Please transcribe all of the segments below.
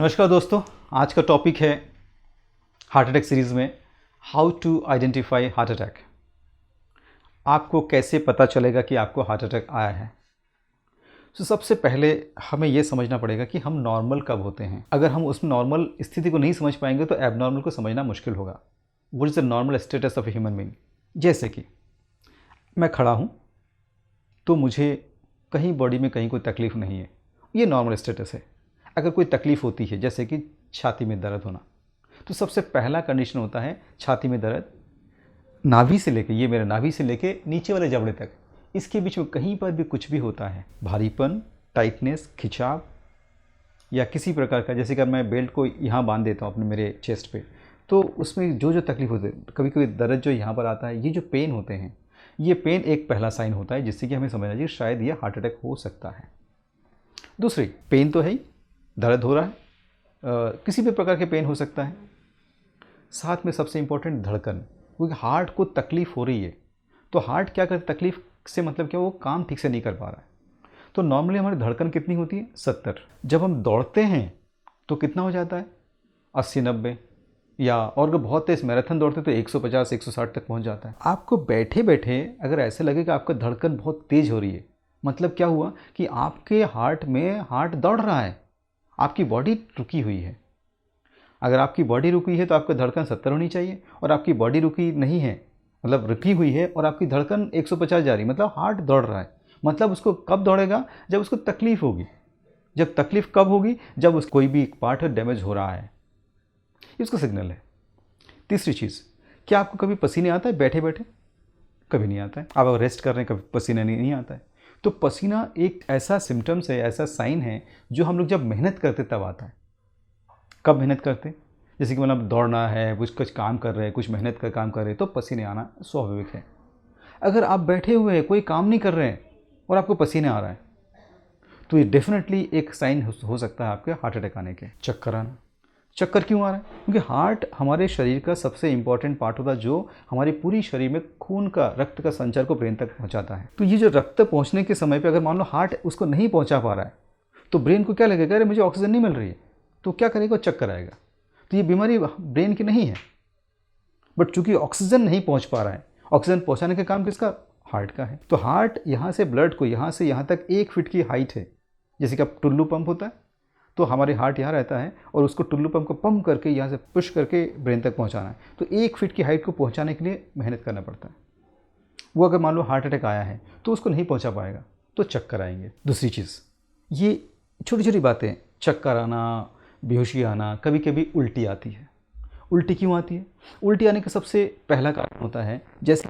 नमस्कार दोस्तों, आज का टॉपिक है हार्ट अटैक सीरीज़ में how to identify heart attack. आपको कैसे पता चलेगा कि आपको हार्ट अटैक आया है। तो सबसे पहले हमें यह समझना पड़ेगा कि हम नॉर्मल कब होते हैं। अगर हम उसमें नॉर्मल स्थिति को नहीं समझ पाएंगे तो एबनॉर्मल को समझना मुश्किल होगा। What is the normal status of a human being. जैसे कि मैं खड़ा हूँ तो मुझे कहीं बॉडी में कहीं कोई तकलीफ़ नहीं है, ये नॉर्मल स्टेटस है। अगर कोई तकलीफ़ होती है जैसे कि छाती में दर्द होना, तो सबसे पहला कंडीशन होता है छाती में दर्द, नाभि से लेके, ये मेरे नाभि से लेके नीचे वाले जबड़े तक, इसके बीच में कहीं पर भी कुछ भी होता है, भारीपन, टाइटनेस, खिंचाव या किसी प्रकार का, जैसे कि मैं बेल्ट को यहाँ बांध देता हूँ अपने मेरे चेस्ट पे, तो उसमें जो जो तकलीफ होती है, कभी कभी दर्द जो यहाँ पर आता है, ये जो पेन होते हैं, ये पेन एक पहला साइन होता है जिससे कि हमें समझना चाहिए शायद ये हार्ट अटैक हो सकता है। दूसरी, पेन तो है ही, दर्द हो रहा है, किसी भी प्रकार के पेन हो सकता है। साथ में सबसे इम्पोर्टेंट धड़कन, क्योंकि हार्ट को तकलीफ़ हो रही है तो हार्ट क्या करता है, तकलीफ़ से मतलब क्या, वो काम ठीक से नहीं कर पा रहा है। तो नॉर्मली हमारी धड़कन कितनी होती है, 70। जब हम दौड़ते हैं तो कितना हो जाता है, 80-90, या और अगर बहुत तेज़ मैराथन दौड़ते तो 150-160 तक पहुंच जाता है। आपको बैठे बैठे अगर ऐसे लगे कि आपका धड़कन बहुत तेज़ हो रही है, मतलब क्या हुआ कि आपके हार्ट में हार्ट दौड़ रहा है, आपकी बॉडी रुकी हुई है। अगर आपकी बॉडी रुकी है तो आपका धड़कन 70 होनी चाहिए, और आपकी बॉडी रुकी नहीं है, मतलब रुकी हुई है और आपकी धड़कन 150 जा रही, मतलब हार्ट दौड़ रहा है। मतलब उसको कब दौड़ेगा, जब उसको तकलीफ़ होगी। जब तकलीफ़ कब होगी, जब उस कोई भी एक पार्ट डैमेज हो रहा है, इसका सिग्नल है। तीसरी चीज़, क्या आपको कभी पसीने आता है बैठे बैठे? कभी नहीं आता है। आप अगर रेस्ट कर रहे हैं कभी पसीना नहीं आता है। तो पसीना एक ऐसा सिम्टम्स है, ऐसा साइन है जो हम लोग जब मेहनत करते तब आता है। कब मेहनत करते, जैसे कि मतलब दौड़ना है, कुछ काम कर रहे हैं, कुछ मेहनत का काम कर रहे हैं, तो पसीने आना स्वाभाविक है। अगर आप बैठे हुए हैं, कोई काम नहीं कर रहे हैं और आपको पसीने आ रहा है, तो ये डेफिनेटली एक साइन हो सकता है आपके हार्ट अटैक आने के। चक्कर आना, चक्कर क्यों आ रहा है, क्योंकि हार्ट हमारे शरीर का सबसे इंपॉर्टेंट पार्ट होता है जो हमारे पूरी शरीर में खून का, रक्त का संचार को ब्रेन तक पहुंचाता है। तो ये जो रक्त पहुंचने के समय पे अगर मान लो हार्ट उसको नहीं पहुंचा पा रहा है, तो ब्रेन को क्या लगेगा, अरे मुझे ऑक्सीजन नहीं मिल रही है, तो क्या करेगा, चक्कर आएगा। तो ये बीमारी ब्रेन की नहीं है, बट चूंकि ऑक्सीजन नहीं पहुंच पा रहा है, ऑक्सीजन पहुंचाने का काम किसका, हार्ट का है। तो हार्ट यहाँ से ब्लड को यहाँ से यहाँ तक 1 फीट की हाइट है, जैसे कि अब टुल्लू पंप होता है, तो हमारे हार्ट यहाँ रहता है और उसको टुल्लू पंप को पंप करके यहाँ से पुश करके ब्रेन तक पहुँचाना है। तो 1 फीट की हाइट को पहुँचाने के लिए मेहनत करना पड़ता है। वो अगर मान लो हार्ट अटैक आया है तो उसको नहीं पहुँचा पाएगा तो चक्कर आएंगे। दूसरी चीज़, ये छोटी छोटी बातें, चक्कर आना, बेहोशी आना, कभी कभी उल्टी आती है। उल्टी क्यों आती है, उल्टी आने का सबसे पहला कारण होता है जैसे,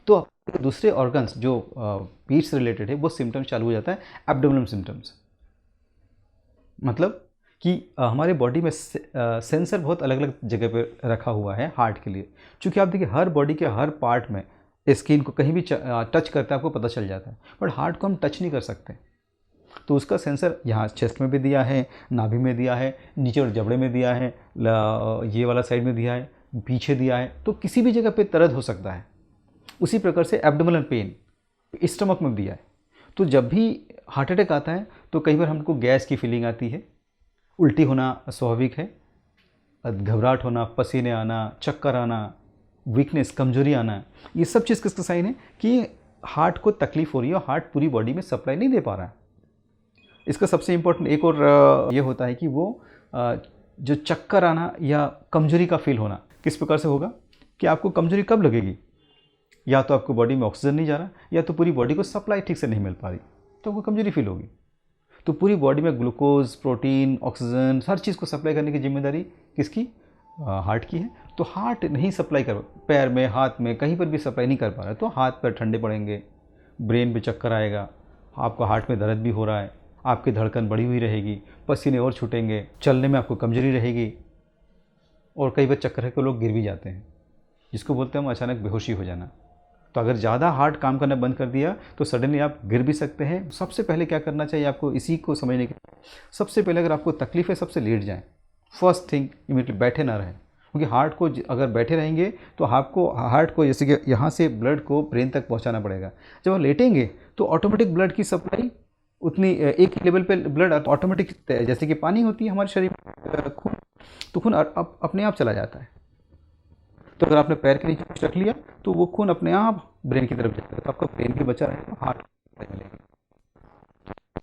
तो दूसरे ऑर्गन्स जो पेट से रिलेटेड है वो सिम्टम्स चालू हो जाता है, एब्डोमिनल सिम्टम्स। मतलब कि हमारे बॉडी में सेंसर बहुत अलग अलग जगह पे रखा हुआ है हार्ट के लिए। क्योंकि आप देखिए हर बॉडी के हर पार्ट में स्किन को कहीं भी टच करते हैं आपको पता चल जाता है, बट हार्ट को हम टच नहीं कर सकते। तो उसका सेंसर यहाँ चेस्ट में भी दिया है, नाभि में दिया है, नीचे और जबड़े में दिया है, ये वाला साइड में दिया है, पीछे दिया है, तो किसी भी जगह पे दर्द हो सकता है। उसी प्रकार से एब्डोमिनल पेन स्टमक में दिया है। तो जब भी हार्ट अटैक आता है तो कई बार हमको गैस की फीलिंग आती है, उल्टी होना स्वाभाविक है, घबराहट होना, पसीने आना, चक्कर आना, वीकनेस, कमजोरी आना, ये सब चीज़ किसका साइन है कि हार्ट को तकलीफ हो रही है और हार्ट पूरी बॉडी में सप्लाई नहीं दे पा रहा है। इसका सबसे इम्पोर्टेंट एक और ये होता है कि वो जो चक्कर आना या कमजोरी का फील होना किस प्रकार से होगा कि आपको कमजोरी कब लगेगी, या तो आपको बॉडी में ऑक्सीजन नहीं जा रहा, या तो पूरी बॉडी को सप्लाई ठीक से नहीं मिल पा रही, तो आपको कमजोरी फील होगी। तो पूरी बॉडी में ग्लूकोज, प्रोटीन, ऑक्सीजन, हर चीज़ को सप्लाई करने की जिम्मेदारी किसकी, हार्ट की है। तो हार्ट नहीं सप्लाई कर, पैर में, हाथ में, कहीं पर भी सप्लाई नहीं कर पा रहा है, तो हाथ पैर ठंडे पड़ेंगे, ब्रेन पे चक्कर आएगा, आपको हार्ट में दर्द भी हो रहा है, आपकी धड़कन बढ़ी हुई रहेगी, पसीने और छूटेंगे, चलने में आपको कमजोरी रहेगी, और कई बार चक्कर है कि लोग गिर भी जाते हैं, जिसको बोलते हैं हम अचानक बेहोशी हो जाना। तो अगर ज़्यादा हार्ट काम करना बंद कर दिया तो सडनली आप गिर भी सकते हैं। सबसे पहले क्या करना चाहिए आपको, इसी को समझने के, सबसे पहले अगर आपको तकलीफ है सबसे लेट जाएं। फर्स्ट थिंग, इमीडिएटली बैठे ना रहें, क्योंकि हार्ट को अगर बैठे रहेंगे तो आपको हार्ट को जैसे कि यहाँ से ब्लड को ब्रेन तक पहुँचाना पड़ेगा। जब आप लेटेंगे तो ऑटोमेटिक ब्लड की सप्लाई उतनी एक लेवल पे ब्लड ऑटोमेटिक, जैसे कि पानी होती है हमारे शरीर में खून, तो खून अपने आप चला जाता है। तो अगर आपने पैर के नीचे कुछ रख लिया तो वो खून अपने आप ब्रेन की तरफ जाएगा, तो आपका ब्रेन भी बचा रहेगा, हार्ट मिलेगा।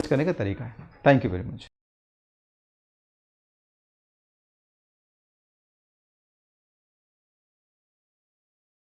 करने का तरीका है। Thank you very much.